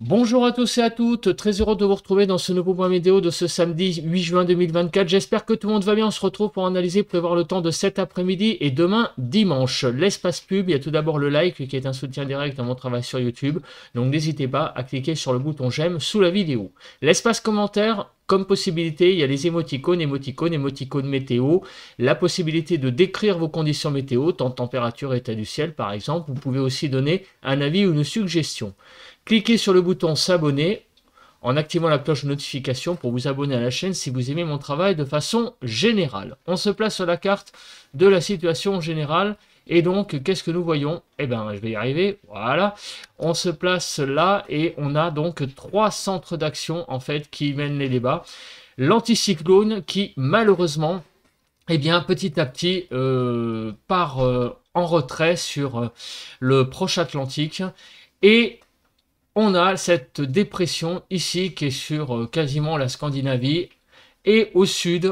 Bonjour à tous et à toutes, très heureux de vous retrouver dans ce nouveau point vidéo de ce samedi 8 juin 2024. J'espère que tout le monde va bien, on se retrouve pour analyser, prévoir le temps de cet après-midi et demain dimanche. L'espace pub, il y a tout d'abord le like qui est un soutien direct à mon travail sur YouTube, donc n'hésitez pas à cliquer sur le bouton j'aime sous la vidéo. L'espace commentaire, comme possibilité, il y a les émoticônes météo, la possibilité de décrire vos conditions météo, temps de température, état du ciel par exemple. Vous pouvez aussi donner un avis ou une suggestion. Cliquez sur le bouton s'abonner en activant la cloche de notification pour vous abonner à la chaîne si vous aimez mon travail de façon générale. On se place sur la carte de la situation générale et donc qu'est-ce que nous voyons? Eh bien je vais y arriver, voilà. On se place là et on a donc trois centres d'action en fait qui mènent les débats. L'anticyclone qui malheureusement, eh bien petit à petit part en retrait sur le proche Atlantique et on a cette dépression ici qui est sur quasiment la Scandinavie et au sud,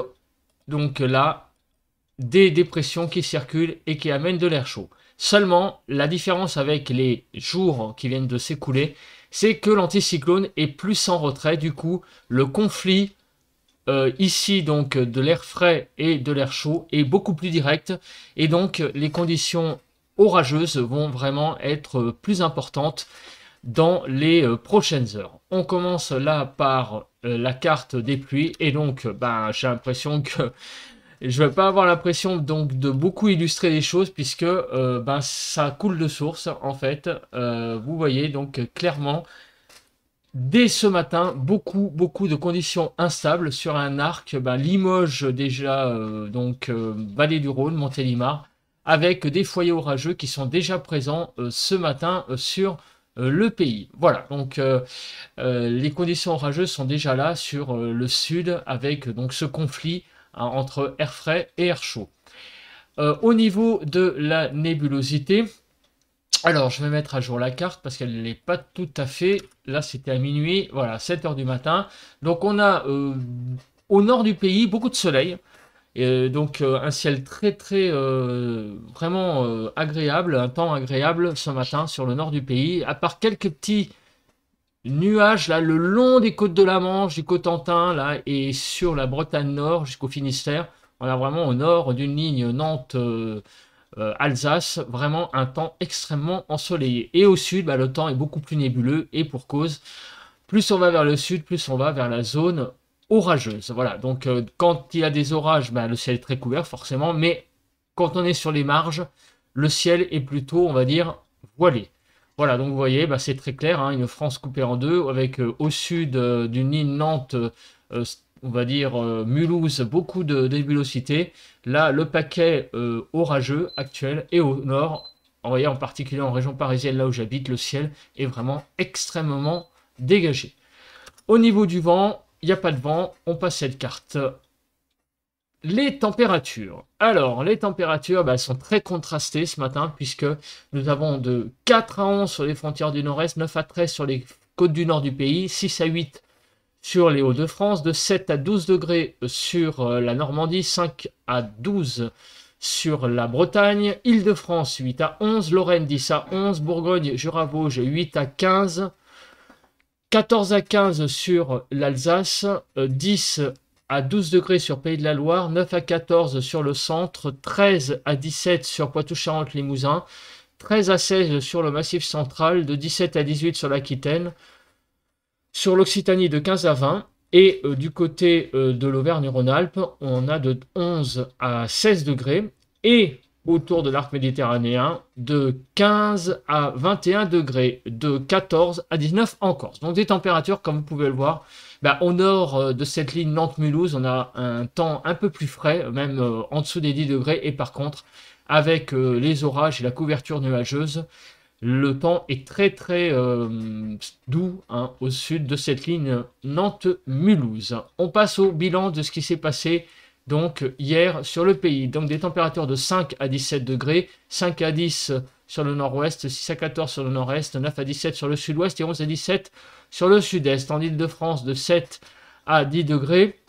donc là, des dépressions qui circulent et qui amènent de l'air chaud. Seulement, la différence avec les jours qui viennent de s'écouler, c'est que l'anticyclone est plus en retrait. Du coup, le conflit ici donc de l'air frais et de l'air chaud est beaucoup plus direct et donc les conditions orageuses vont vraiment être plus importantes dans les prochaines heures. On commence là par la carte des pluies et donc j'ai l'impression que je vais pas avoir l'impression donc de beaucoup illustrer les choses puisque ça coule de source en fait. Vous voyez donc clairement dès ce matin beaucoup de conditions instables sur un arc, Limoges déjà, vallée du Rhône, Montélimar, avec des foyers orageux qui sont déjà présents ce matin sur le pays. Voilà, donc les conditions orageuses sont déjà là sur le sud avec donc ce conflit entre air frais et air chaud. Au niveau de la nébulosité, alors je vais mettre à jour la carte parce qu'elle n'est pas tout à fait, là c'était à minuit, voilà, 7 heures du matin. Donc on a au nord du pays beaucoup de soleil. Donc un ciel très vraiment agréable, un temps agréable ce matin sur le nord du pays, à part quelques petits nuages là le long des côtes de la Manche, du Cotentin là et sur la Bretagne Nord jusqu'au Finistère. On a vraiment au nord d'une ligne Nantes Alsace, vraiment un temps extrêmement ensoleillé. Et au sud, le temps est beaucoup plus nébuleux et pour cause. Plus on va vers le sud, plus on va vers la zone orageuse. Voilà, donc quand il y a des orages, le ciel est très couvert forcément, mais quand on est sur les marges, le ciel est plutôt, on va dire, voilé. Voilà, donc vous voyez, c'est très clair, une France coupée en deux, avec au sud d'une ligne Nantes, on va dire Mulhouse, beaucoup de nébulosité. Là, le paquet orageux actuel, et au nord, vous voyez, en particulier en région parisienne, là où j'habite, le ciel est vraiment extrêmement dégagé. Au niveau du vent, il n'y a pas de vent, on passe cette carte. Les températures. Alors, les températures elles sont très contrastées ce matin, puisque nous avons de 4 à 11 sur les frontières du nord-est, 9 à 13 sur les côtes du nord du pays, 6 à 8 sur les Hauts-de-France, de 7 à 12 degrés sur la Normandie, 5 à 12 sur la Bretagne, Île-de-France 8 à 11, Lorraine 10 à 11, Bourgogne, Jura-Vosges 8 à 15, 14 à 15 sur l'Alsace, 10 à 12 degrés sur Pays de la Loire, 9 à 14 sur le centre, 13 à 17 sur Poitou-Charentes-Limousin, 13 à 16 sur le Massif central, de 17 à 18 sur l'Aquitaine, sur l'Occitanie de 15 à 20 et du côté de l'Auvergne-Rhône-Alpes, on a de 11 à 16 degrés et autour de l'arc méditerranéen de 15 à 21 degrés, de 14 à 19 en Corse. Donc des températures, comme vous pouvez le voir, au nord de cette ligne Nantes-Mulhouse, on a un temps un peu plus frais, même en dessous des 10 degrés, et par contre, avec les orages et la couverture nuageuse, le temps est très doux au sud de cette ligne Nantes-Mulhouse. On passe au bilan de ce qui s'est passé donc hier sur le pays. Donc des températures de 5 à 17 degrés, 5 à 10 sur le nord-ouest, 6 à 14 sur le nord-est, 9 à 17 sur le sud-ouest et 11 à 17 sur le sud-est. En Île-de-France de 7 à 10 degrés.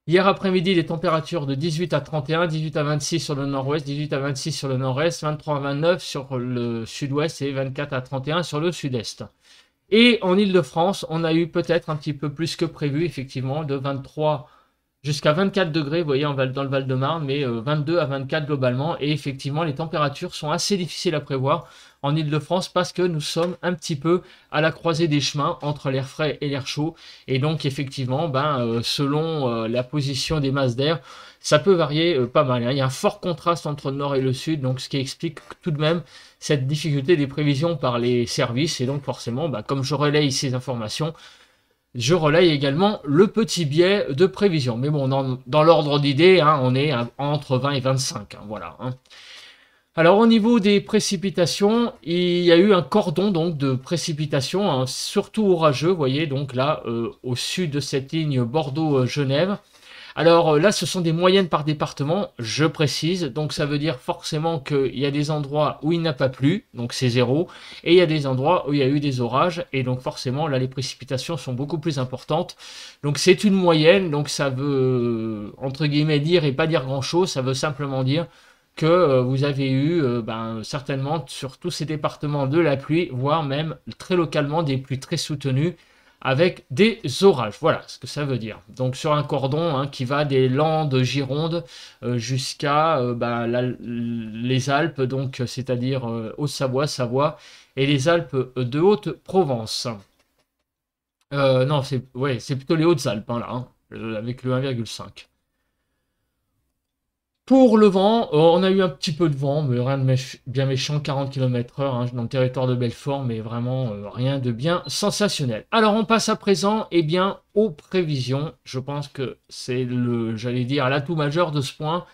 Hier après-midi, des températures de 18 à 31, 18 à 26 sur le nord-ouest, 18 à 26 sur le nord-est, 23 à 29 sur le sud-ouest et 24 à 31 sur le sud-est. Et en Île-de-France, on a eu peut-être un petit peu plus que prévu, effectivement, de 23 jusqu'à 24 degrés, vous voyez, dans le Val-de-Marne, mais 22 à 24 globalement. Et effectivement, les températures sont assez difficiles à prévoir en Île-de-France parce que nous sommes un petit peu à la croisée des chemins entre l'air frais et l'air chaud. Et donc, effectivement, selon la position des masses d'air, ça peut varier pas mal, hein. Il y a un fort contraste entre le nord et le sud, donc ce qui explique tout de même cette difficulté des prévisions par les services. Et donc, forcément, comme je relaye ces informations, je relaye également le petit biais de prévision. Mais bon, dans l'ordre d'idée, hein, on est entre 20 et 25. Hein, voilà. Hein. Alors au niveau des précipitations, il y a eu un cordon donc de précipitations, hein, surtout orageux, vous voyez, donc là, au sud de cette ligne Bordeaux-Genève. Alors là, ce sont des moyennes par département, je précise, donc ça veut dire forcément qu'il y a des endroits où il n'a pas plu, donc c'est 0, et il y a des endroits où il y a eu des orages, et donc forcément là les précipitations sont beaucoup plus importantes. Donc c'est une moyenne, donc ça veut entre guillemets dire et pas dire grand chose, ça veut simplement dire que vous avez eu certainement sur tous ces départements de la pluie, voire même très localement des pluies très soutenues, avec des orages. Voilà ce que ça veut dire. Donc sur un cordon hein, qui va des Landes, Gironde jusqu'à les Alpes, donc c'est-à-dire Haute-Savoie, Savoie et les Alpes de Haute-Provence. Non, c'est plutôt les Hautes-Alpes hein, là, hein, avec le 1,5. Pour le vent, on a eu un petit peu de vent, mais rien de bien méchant, 40 km/h hein, dans le territoire de Belfort, mais vraiment rien de bien sensationnel. Alors on passe à présent aux prévisions. Je pense que c'est l'atout majeur de ce point,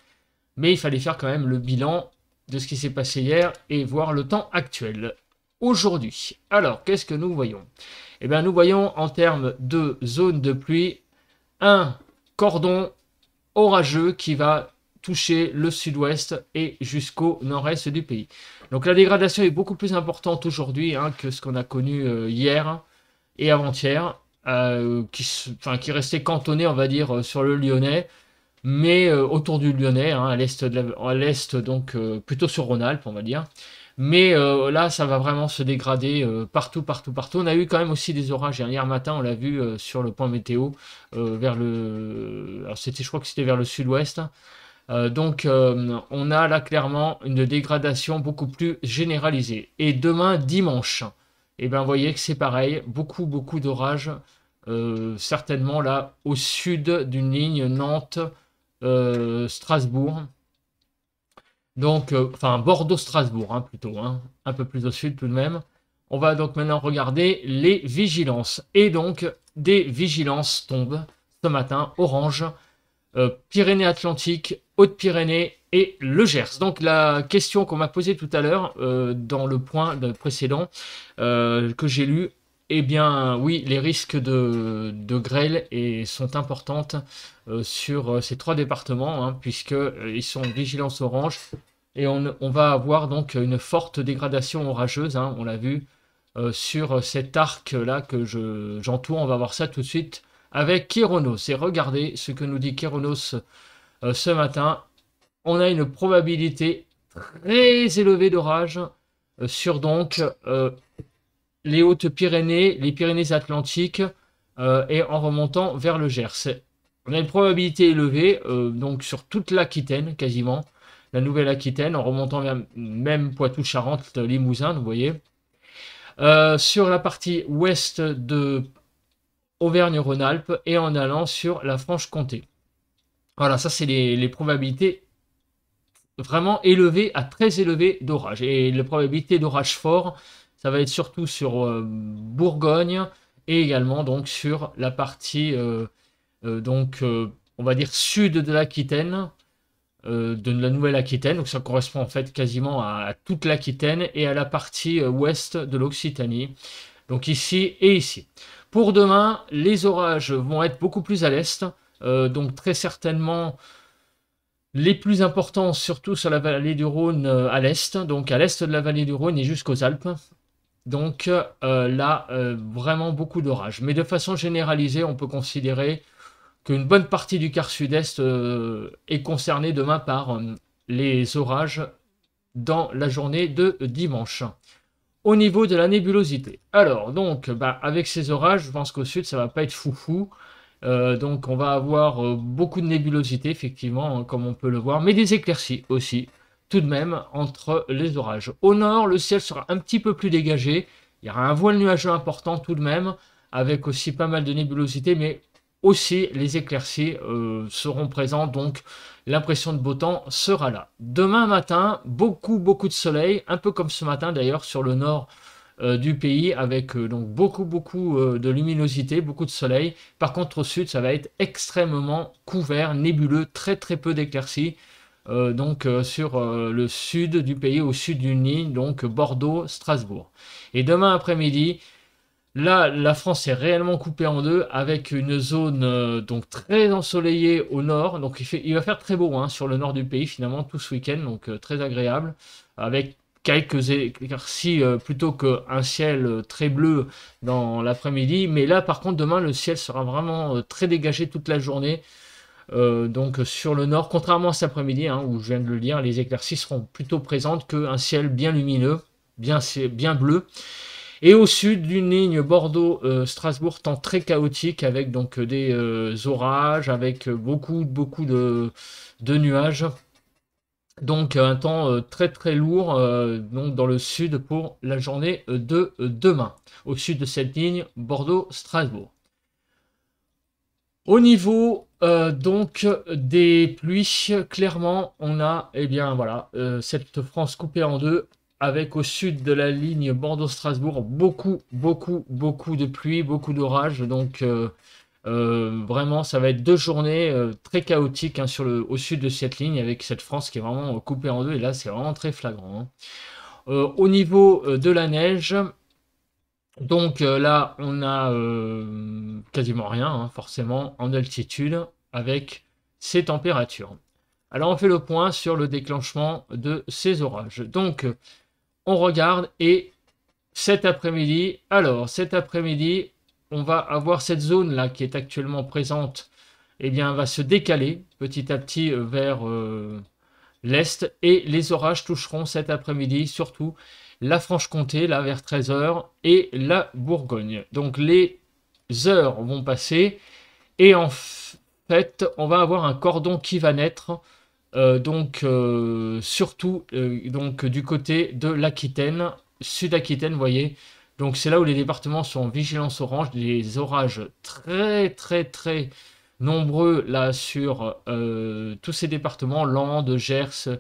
mais il fallait faire quand même le bilan de ce qui s'est passé hier et voir le temps actuel. Aujourd'hui, alors qu'est-ce que nous voyons? Nous voyons en termes de zone de pluie, un cordon orageux qui va toucher le sud-ouest et jusqu'au nord-est du pays. Donc la dégradation est beaucoup plus importante aujourd'hui hein, que ce qu'on a connu hier et avant-hier, qui restait cantonné, on va dire, sur le Lyonnais, mais autour du Lyonnais, hein, à l'est donc plutôt sur Rhône-Alpes, on va dire. Mais là, ça va vraiment se dégrader partout. On a eu quand même aussi des orages. Hier matin, on l'a vu sur le point météo, je crois que c'était vers le sud-ouest. Donc on a là clairement une dégradation beaucoup plus généralisée. Et demain dimanche, vous voyez que c'est pareil, beaucoup d'orages, certainement là au sud d'une ligne Nantes-Strasbourg. Donc, Bordeaux-Strasbourg hein, plutôt, hein, un peu plus au sud tout de même. On va donc maintenant regarder les vigilances. Et donc, des vigilances tombent ce matin, orange, Pyrénées-Atlantiques, Haute-Pyrénées et le Gers. Donc la question qu'on m'a posée tout à l'heure dans le point précédent que j'ai lu, oui, les risques de grêle sont importantes sur ces trois départements, hein, puisqu'ils sont en vigilance orange, et on va avoir donc une forte dégradation orageuse, hein, on l'a vu sur cet arc-là que j'entoure, on va voir ça tout de suite avec Kéronos. Et regardez ce que nous dit Kéronos ce matin. On a une probabilité très élevée d'orage sur donc les Hautes-Pyrénées, les Pyrénées-Atlantiques et en remontant vers le Gers. On a une probabilité élevée donc sur toute l'Aquitaine quasiment, la Nouvelle-Aquitaine, en remontant vers même Poitou-Charentes, Limousin, vous voyez. Sur la partie ouest de Auvergne-Rhône-Alpes et en allant sur la Franche-Comté. Voilà, ça c'est les probabilités vraiment élevées à très élevées d'orage. Et les probabilités d'orage fort, ça va être surtout sur Bourgogne et également donc sur la partie on va dire sud de l'Aquitaine, de la Nouvelle-Aquitaine. Donc ça correspond en fait quasiment à toute l'Aquitaine et à la partie ouest de l'Occitanie. Donc ici et ici. Pour demain, les orages vont être beaucoup plus à l'est, donc très certainement les plus importants, surtout sur la vallée du Rhône à l'est, donc à l'est de la vallée du Rhône et jusqu'aux Alpes. Donc là, vraiment beaucoup d'orages. Mais de façon généralisée, on peut considérer qu'une bonne partie du quart sud-est est concernée demain par les orages dans la journée de dimanche. Au niveau de la nébulosité. Alors, donc, avec ces orages, je pense qu'au sud, ça va pas être foufou. Donc, on va avoir beaucoup de nébulosité, effectivement, hein, comme on peut le voir, mais des éclaircies aussi, tout de même, entre les orages. Au nord, le ciel sera un petit peu plus dégagé. Il y aura un voile nuageux important tout de même, avec aussi pas mal de nébulosité, mais aussi les éclaircies seront présentes, donc l'impression de beau temps sera là. Demain matin, beaucoup de soleil, un peu comme ce matin d'ailleurs sur le nord du pays, avec donc beaucoup de luminosité, beaucoup de soleil. Par contre au sud, ça va être extrêmement couvert, nébuleux, très peu d'éclaircies. Sur le sud du pays, au sud d'une ligne, donc Bordeaux, Strasbourg. Et demain après-midi, là, la France est réellement coupée en deux avec une zone donc très ensoleillée au nord. Donc il va faire très beau hein, sur le nord du pays finalement tout ce week-end, donc très agréable, avec quelques éclaircies plutôt qu'un ciel très bleu dans l'après-midi. Mais là, par contre, demain, le ciel sera vraiment très dégagé toute la journée. Donc sur le nord, contrairement à cet après-midi, hein, où je viens de le dire, les éclaircies seront plutôt présentes qu'un ciel bien lumineux, bien bleu. Et au sud d'une ligne Bordeaux-Strasbourg, temps très chaotique avec donc des orages, avec beaucoup de nuages. Donc un temps très lourd donc dans le sud pour la journée de demain, au sud de cette ligne Bordeaux-Strasbourg. Au niveau donc des pluies, clairement on a cette France coupée en deux, avec au sud de la ligne Bordeaux-Strasbourg beaucoup de pluie, beaucoup d'orages. Donc vraiment ça va être 2 journées très chaotiques hein, au sud de cette ligne, avec cette France qui est vraiment coupée en deux, et là c'est vraiment très flagrant. Hein. Au niveau de la neige, donc là on a quasiment rien hein, forcément en altitude avec ces températures. Alors on fait le point sur le déclenchement de ces orages. Donc on regarde, et cet après-midi, on va avoir cette zone là qui est actuellement présente, va se décaler petit à petit vers l'est, et les orages toucheront cet après-midi surtout la Franche-Comté là vers 13h et la Bourgogne. Donc les heures vont passer, et en fait on va avoir un cordon qui va naître. Surtout du côté de l'Aquitaine, Sud-Aquitaine, vous voyez. Donc c'est là où les départements sont en vigilance orange, des orages très nombreux là sur tous ces départements, Landes, Gers,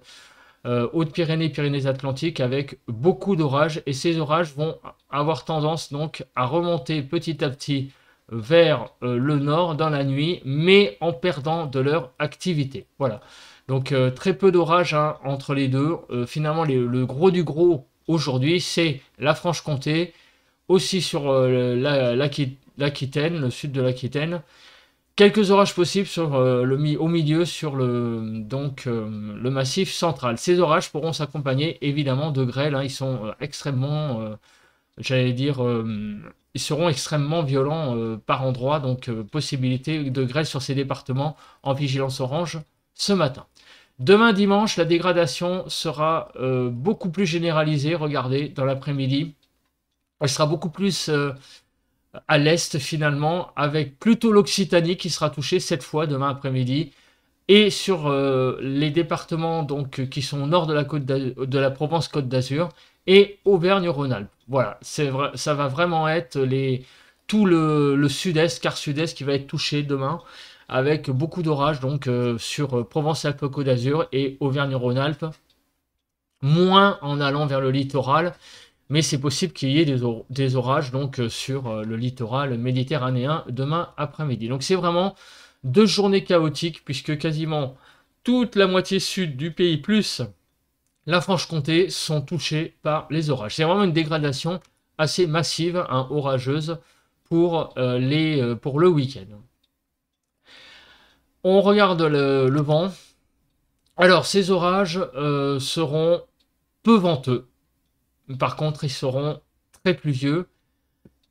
Hautes-Pyrénées, Pyrénées-Atlantiques, avec beaucoup d'orages, et ces orages vont avoir tendance donc à remonter petit à petit vers le nord dans la nuit, mais en perdant de leur activité. Voilà. Donc très peu d'orages hein, entre les deux. Finalement, le gros du gros aujourd'hui, c'est la Franche-Comté, aussi sur l'Aquitaine, le sud de l'Aquitaine. Quelques orages possibles sur, au milieu sur le massif central. Ces orages pourront s'accompagner évidemment de grêles. Hein, ils sont extrêmement, ils seront extrêmement violents par endroits. Donc possibilité de grêle sur ces départements en vigilance orange ce matin. Demain dimanche, la dégradation sera beaucoup plus généralisée. Regardez, dans l'après-midi, elle sera beaucoup plus à l'est finalement, avec plutôt l'Occitanie qui sera touchée cette fois demain après-midi, et sur les départements donc qui sont au nord de la Provence-Côte d'Azur et Auvergne-Rhône-Alpes. Voilà, c'est vrai, ça va vraiment être tout le sud-est, quart sud-est qui va être touché demain, avec beaucoup d'orages donc sur Provence-Alpes-Côte d'Azur et Auvergne-Rhône-Alpes, moins en allant vers le littoral, mais c'est possible qu'il y ait des orages donc sur le littoral méditerranéen demain après-midi. Donc c'est vraiment 2 journées chaotiques, puisque quasiment toute la moitié sud du pays plus la Franche-Comté sont touchés par les orages. C'est vraiment une dégradation assez massive, hein, orageuse, pour le week-end. On regarde le vent. Alors, ces orages seront peu venteux. Par contre, ils seront très pluvieux.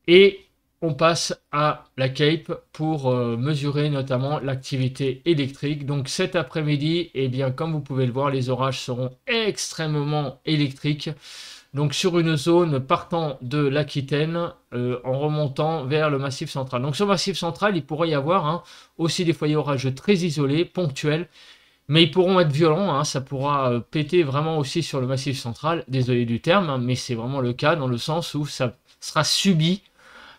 Et on passe à la Cape pour mesurer notamment l'activité électrique. Donc cet après-midi, eh bien, comme vous pouvez le voir, les orages seront extrêmement électriques. donc sur une zone partant de l'Aquitaine en remontant vers le Massif central. Donc sur le Massif central, il pourrait y avoir aussi des foyers orageux très isolés, ponctuels, mais ils pourront être violents, ça pourra péter vraiment aussi sur le Massif central, désolé du terme, mais c'est vraiment le cas dans le sens où ça sera subi.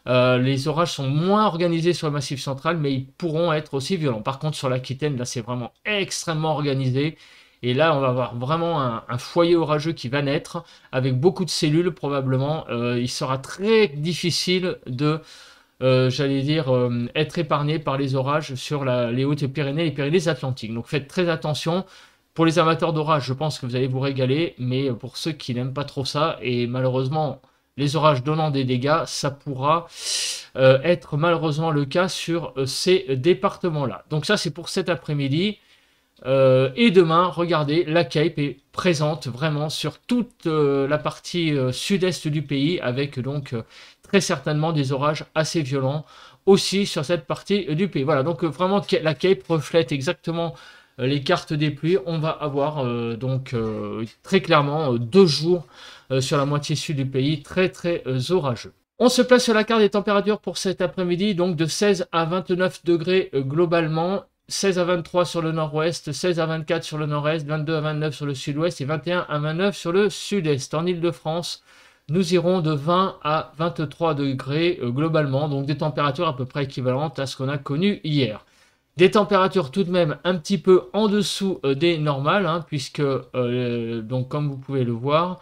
Les orages sont moins organisés sur le Massif central, mais ils pourront être aussi violents. Par contre, sur l'Aquitaine, là, c'est vraiment extrêmement organisé. Et là, on va avoir vraiment un foyer orageux qui va naître, avec beaucoup de cellules probablement. Il sera très difficile de, j'allais dire, être épargné par les orages sur les Hautes-Pyrénées et les Pyrénées-Atlantiques. Donc faites très attention. Pour les amateurs d'orage, je pense que vous allez vous régaler, mais pour ceux qui n'aiment pas trop ça, et malheureusement, les orages donnant des dégâts, ça pourra être malheureusement le cas sur ces départements-là. Donc ça, c'est pour cet après-midi. Et demain, regardez, la Cape est présente vraiment sur toute la partie sud-est du pays, avec donc très certainement des orages assez violents aussi sur cette partie du pays. Voilà, donc vraiment la Cape reflète exactement les cartes des pluies. On va avoir donc très clairement 2 jours sur la moitié sud du pays, très orageux. On se place sur la carte des températures pour cet après-midi, donc de 16 à 29 degrés globalement. 16 à 23 sur le nord-ouest, 16 à 24 sur le nord-est, 22 à 29 sur le sud-ouest et 21 à 29 sur le sud-est. En Ile-de-France, nous irons de 20 à 23 degrés globalement, donc des températures à peu près équivalentes à ce qu'on a connu hier. Des températures tout de même un petit peu en dessous des normales, puisque, donc, comme vous pouvez le voir,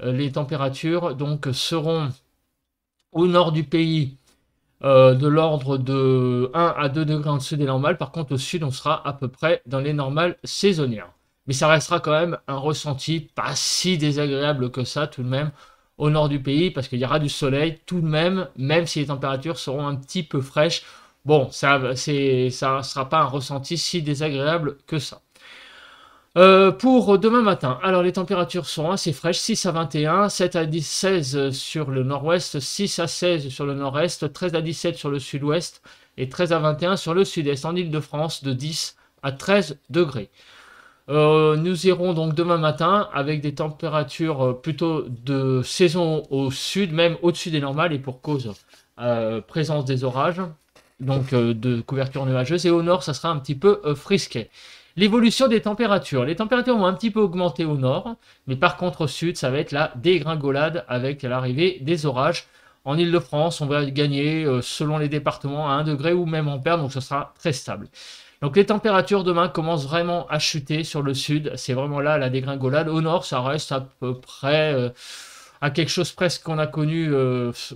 les températures donc, seront au nord du pays de l'ordre de 1 à 2 degrés en dessous des normales. Par contre, au sud, on sera à peu près dans les normales saisonnières. Mais ça restera quand même un ressenti pas si désagréable que ça, tout de même, au nord du pays, parce qu'il y aura du soleil, tout de même si les températures seront un petit peu fraîches. Bon, ça ne sera pas un ressenti si désagréable que ça. Pour demain matin, alors les températures seront assez fraîches, 6 à 21, 7 à 16 sur le nord-ouest, 6 à 16 sur le nord-est, 13 à 17 sur le sud-ouest et 13 à 21 sur le sud-est. En Ile-de-France, de 10 à 13 degrés. Nous irons donc demain matin avec des températures plutôt de saison au sud, même au-dessus des normales et pour cause présence des orages, donc de couverture nuageuse. Et au nord, ça sera un petit peu frisquet. L'évolution des températures. Les températures vont un petit peu augmenter au nord, mais par contre au sud, ça va être la dégringolade avec l'arrivée des orages. En Ile-de-France, on va gagner, selon les départements, à 1 degré ou même en perdre, donc ce sera très stable. Donc les températures demain commencent vraiment à chuter sur le sud, c'est vraiment là la dégringolade. Au nord, ça reste à peu près à quelque chose presque qu'on a connu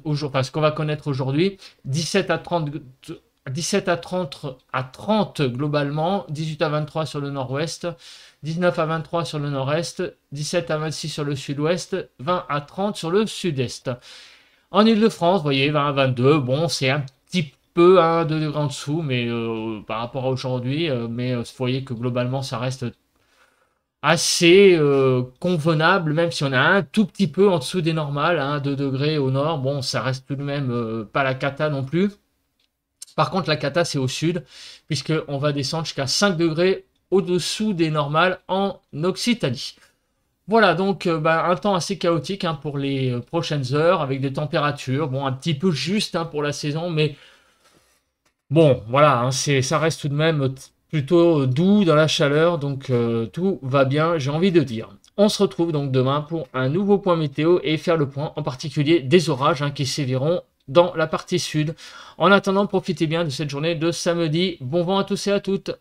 aujourd'hui, enfin ce qu'on va connaître aujourd'hui, 17 à 30 globalement, 18 à 23 sur le nord-ouest, 19 à 23 sur le nord-est, 17 à 26 sur le sud-ouest, 20 à 30 sur le sud-est. En Ile-de-France, vous voyez, 20 à 22, bon, c'est un petit peu 1-2 degrés en dessous, mais par rapport à aujourd'hui, mais vous voyez que globalement, ça reste assez convenable, même si on a un tout petit peu en dessous des normales, 2 degrés au nord, bon, ça reste tout de même pas la cata non plus. Par contre, la cata, c'est au sud, puisqu'on va descendre jusqu'à 5 degrés au-dessous des normales en Occitanie. Voilà, donc un temps assez chaotique pour les prochaines heures, avec des températures, bon, un petit peu juste pour la saison, mais bon, voilà, ça reste tout de même plutôt doux dans la chaleur, donc tout va bien, j'ai envie de dire. On se retrouve donc demain pour un nouveau point météo et faire le point, en particulier des orages qui séviront dans la partie sud. En attendant, profitez bien de cette journée de samedi. Bon vent à tous et à toutes.